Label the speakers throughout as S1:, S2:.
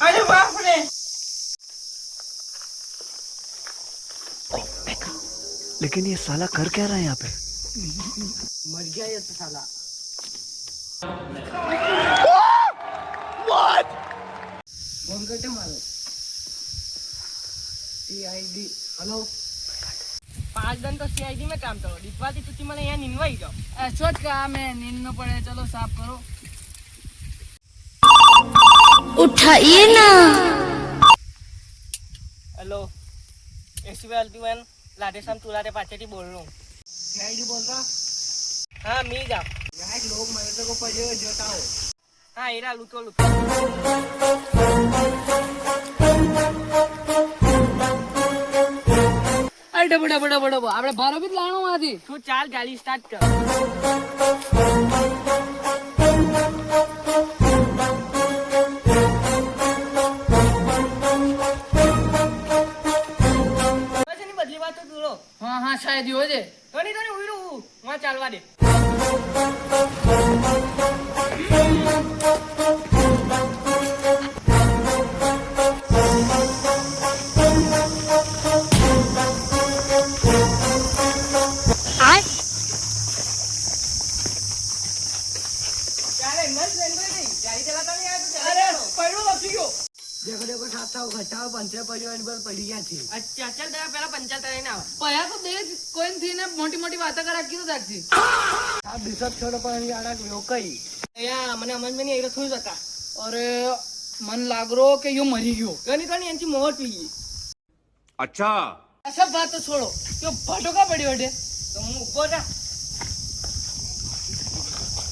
S1: अरे बाप रे।
S2: लेकिन ये साला कर क्या रहा है यहाँ पे?
S1: मर गया ये तो साला। फोन करते मारो। CID hello. 5 दिन तो सीआईडी में काम करो। दिखवाती तुझी मैंने यहाँ नींदवाई जाओ।
S3: ऐसा काम है, नींद न पड़े, चलो साफ करो।
S4: उठाइए ना।
S1: हेलो SUL राधेश्याम तुलारे पाचेटी बोल रहा हूँ। सीआईडी बोल रहा? हाँ मी जा। यहाँ लोग मेरे को पजे जोता हो। हाँ इरा लूटो लूटो।
S3: अरे डबो डबो डबो डबो આપણે ભારો બી લાણો માંથી
S1: તું ચાલ ગાડી સ્ટાર્ટ કર. બસ એની બદલી વાત તો દૂરો.
S3: હા હા શાયદ ઈ હોય છે.
S1: ધોની ધોની ઉઈરું માં ચાલવા દે. देखो साथ घटाओ पंचर पड़ी पड़ी गया थी. अच्छा चल तेरा पहला पंचर करे ना
S3: પયા તો દે કોઈ થી ને મોટી મોટી વાતો કરા કીધું રાખતી
S1: આ બિશપ છોડો પણ આડા રોકાઈ યા મને સમજ में नहीं आई थोड़ी जता.
S3: અરે મન લાગરો કે યો મરી ગયો.
S1: ઘણી ઘણી એનથી મોહર પી ગઈ.
S5: अच्छा
S3: આ સબ વાત તો છોડો, યો ભાટો કા પડ્યો અડે
S1: તો હું ઉપર જા.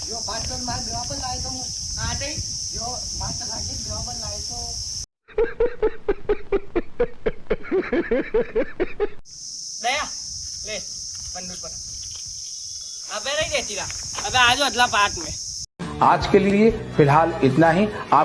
S1: જો પાછળ માર દેવા પર લાય તો હું આ તે જો માસ્ટર લાગે દેવા પર લાય તો दया ले बंदूक पर. अबे नहीं देती रहा. अबे आज अगला पार्ट में.
S6: आज के लिए फिलहाल इतना ही. आप